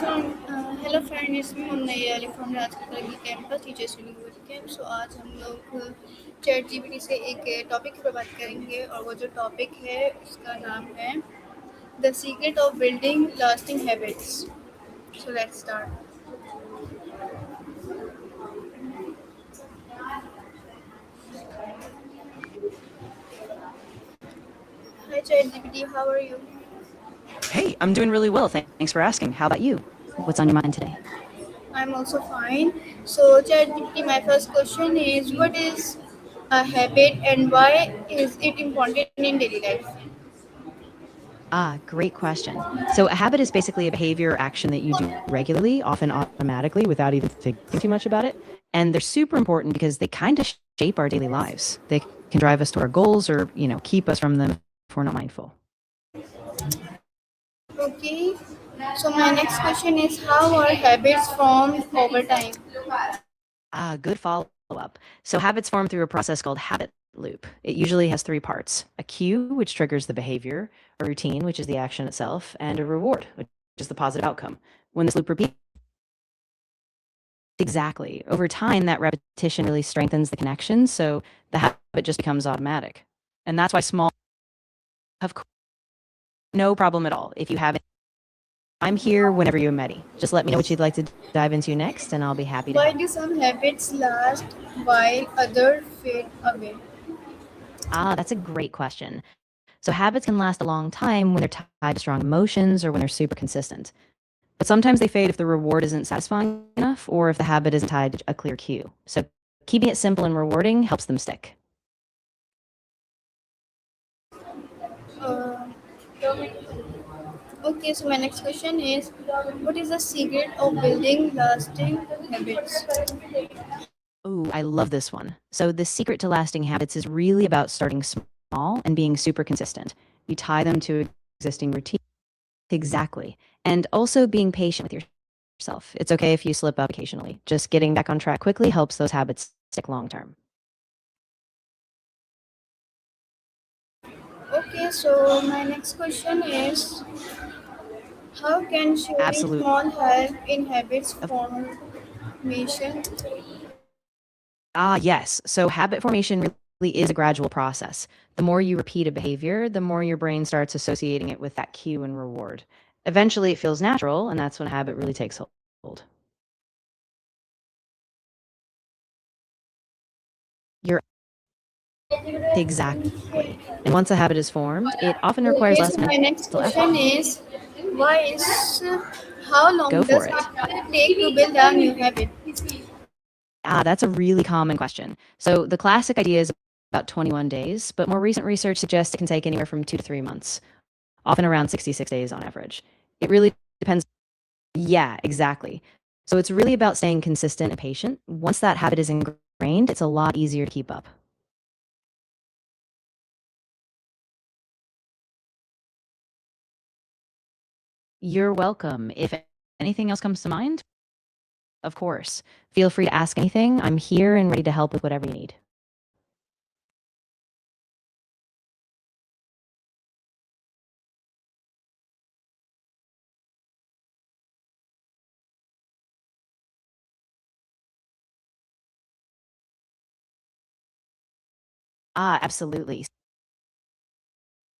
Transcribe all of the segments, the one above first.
Hello friend, इसमें हम नई वाली फ्रॉम राजकमल की कैंपस टीचर्स यूनिवर्सिटी कैंप। सो आज हम लोग चैट जीपीटी से एक टॉपिक पर बात करेंगे, और वो जो टॉपिक है उसका नाम है the secret of building lasting habits. So let's start. Hi ChatGPT, how are you? Hey, I'm doing really well. Thanks for asking. How about you? What's on your mind today? I'm also fine. So chat GPT, my first question is, what is a habit and why is it important in daily life? Great question. So, a habit is basically a behavior or action that you do regularly, often automatically, without even thinking too much about it. And they're super important because they kind of shape our daily lives. They can drive us to our goals or, keep us from them if we're not mindful. Okay. So my next question is, how are habits formed over time? Good follow up. So, habits form through a process called habit loop. It usually has three parts: a cue, which triggers the behavior, a routine, which is the action itself, and a reward, which is the positive outcome. When this loop repeats, exactly. Over time, that repetition really strengthens the connection, so the habit just becomes automatic. And that's why small, of course, no problem at all. If you have it, I'm here whenever you're ready. Just let me know what you'd like to dive into next, and I'll be happy to Why help. do some habits last while others fade away? That's a great question. So habits can last a long time when they're tied to strong emotions or when they're super consistent. But sometimes they fade if the reward isn't satisfying enough or if the habit isn't tied to a clear cue. So keeping it simple and rewarding helps them stick. Uh, okay, so my next question is, what is the secret of building lasting habits? Ooh, I love this one. So the secret to lasting habits is really about starting small and being super consistent. You tie them to existing routine. Exactly. And also being patient with yourself. It's okay if you slip up occasionally. Just getting back on track quickly helps those habits stick long term. Okay, so my next question is, how can sharing Absolutely. small help in habits Of formation? Yes. So habit formation really is a gradual process. The more you repeat a behavior, the more your brain starts associating it with that cue and reward. Eventually, it feels natural, and that's when a habit really takes hold. You're exactly. And once a habit is formed, it often requires Okay, less so my next mental effort. question is, why is how long Go does for it. it take to build a new habit? That's a really common question. So the classic idea is about 21 days, but more recent research suggests it can take anywhere from 2 to 3 months, often around 66 days on average. It really depends. Yeah, exactly. So it's really about staying consistent and patient. Once that habit is ingrained, it's a lot easier to keep up. You're welcome. If anything else comes to mind, of course, feel free to ask anything. I'm here and ready to help with whatever you need. Absolutely.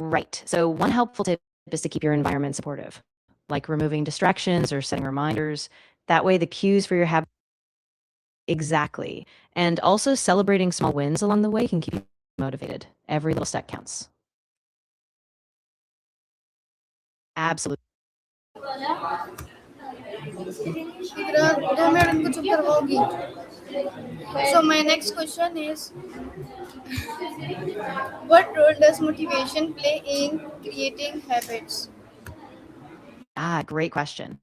Right. So one helpful tip is to keep your environment supportive, like removing distractions or setting reminders. That way the cues for your habit exactly. And also celebrating small wins along the way can keep you motivated. Every little step counts. Absolutely. इधर 2 minute उनको चुप करवाओगी? So my next question is, what role does motivation play in creating habits? Great question.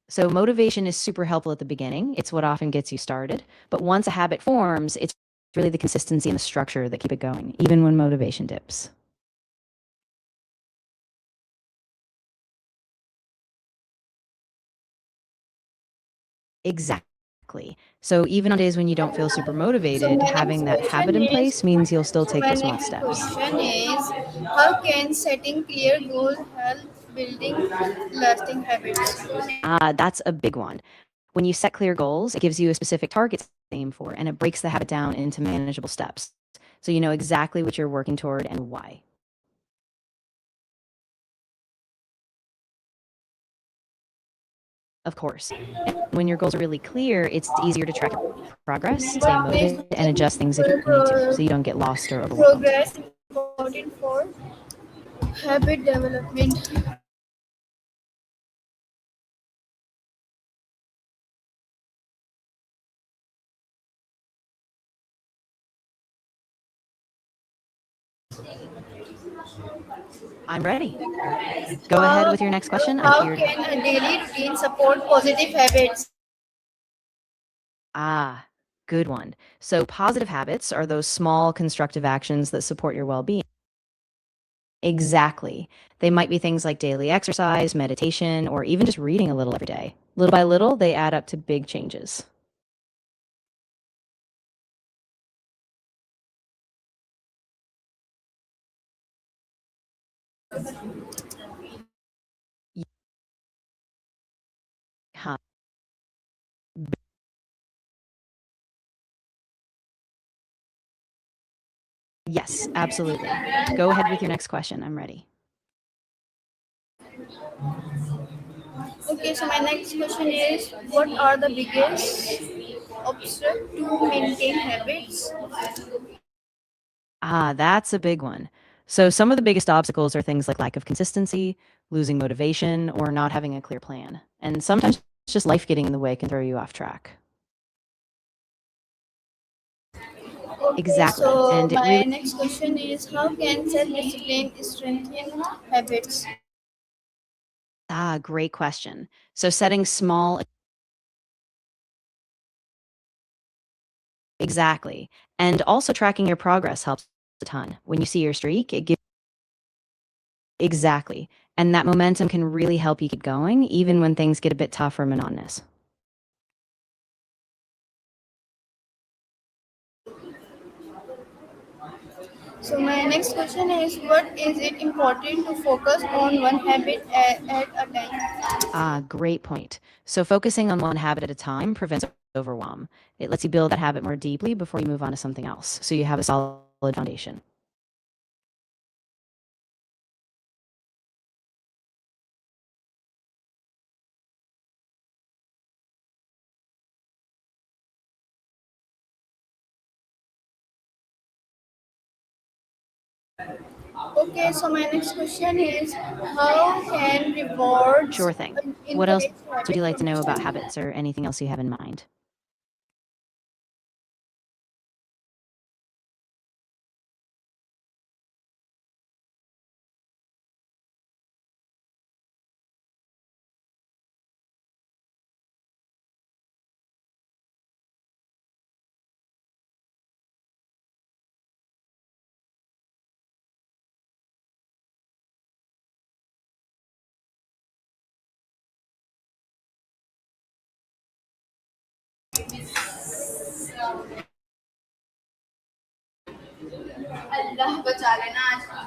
So motivation is super helpful at the beginning. It's what often gets you started. But once a habit forms, it's really the consistency and the structure that keep it going, even when motivation dips. Exactly. So even on days when you don't feel super So motivated, my next having that habit question in is, place means you'll still so take my those small next steps. question is, how can setting clear goals help building lasting habits? That's a big one. When you set clear goals, it gives you a specific target to aim for, and it breaks the habit down into manageable steps. So you know exactly what you're working toward and why. Of course. And when your goals are really clear, it's easier to track your progress, stay What makes motivated, and adjust things if you need to, so you don't get lost or overwhelmed. progress important for habit development? I'm ready. Go ahead How, with your next question. I'm how here to help. can a daily routine support positive habits? Ah, good one. So, positive habits are those small constructive actions that support your well being. Exactly. They might be things like daily exercise, meditation, or even just reading a little every day. Little by little, they add up to big changes. Huh. Yes, absolutely. Go ahead with your next question. I'm ready. Okay, so my next question is, what are the biggest obstacles to maintain habits? That's a big one. So, some of the biggest obstacles are things like lack of consistency, losing motivation, or not having a clear plan. And sometimes it's just life getting in the way can throw you off track. Okay, Exactly. so And it my really, next question is, how can self-discipline strengthen habits? great question. So, setting small, exactly. And also tracking your progress helps a ton. When you see your streak, it gives, exactly. And that momentum can really help you keep going, even when things get a bit tough or monotonous. So my next question is, what is it important to focus on one habit at a time? Great point. So, focusing on one habit at a time prevents overwhelm. It lets you build that habit more deeply before you move on to something else. So, you have a solid foundation. Okay, so my next question is, how can rewards Sure thing. What else encourage would you habit like to know about formation? habits or anything else you have in mind?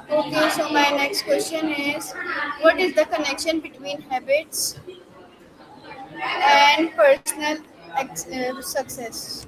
Okay, so my next question is, what is the connection between habits and personal success?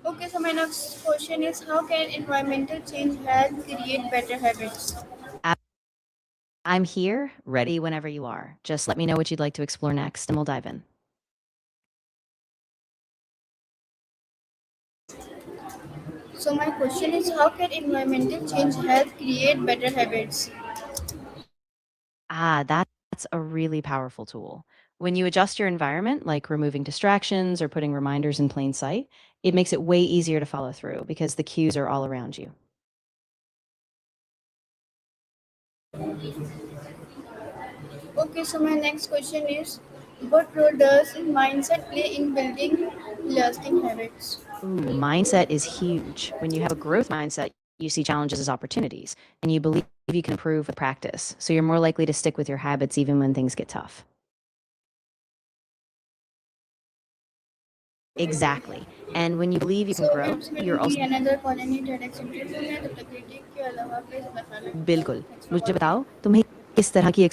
Okay, so my next question is, how can environmental change help create better habits? A- I'm here, ready whenever you are. Just let me know what you'd like to explore next, and we'll dive in. So my question is, how can environmental change help create better habits? That's a really powerful tool. When you adjust your environment, like removing distractions or putting reminders in plain sight, it makes it way easier to follow through because the cues are all around you. Okay, so my next question is, what role does mindset play in building lasting habits? Ooh, mindset is huge. When you have a growth mindset, you see challenges as opportunities and you believe you can improve with practice. So you're more likely to stick with your habits even when things get tough. Exactly. And when you believe you can So grow, it's you're will also be another colony TEDx interview में तब तक के ख्याल रखा, please अपना ख्याल रखना। बिल्कुल। Thanks for मुझे watching. बताओ तुम्हें किस तरह की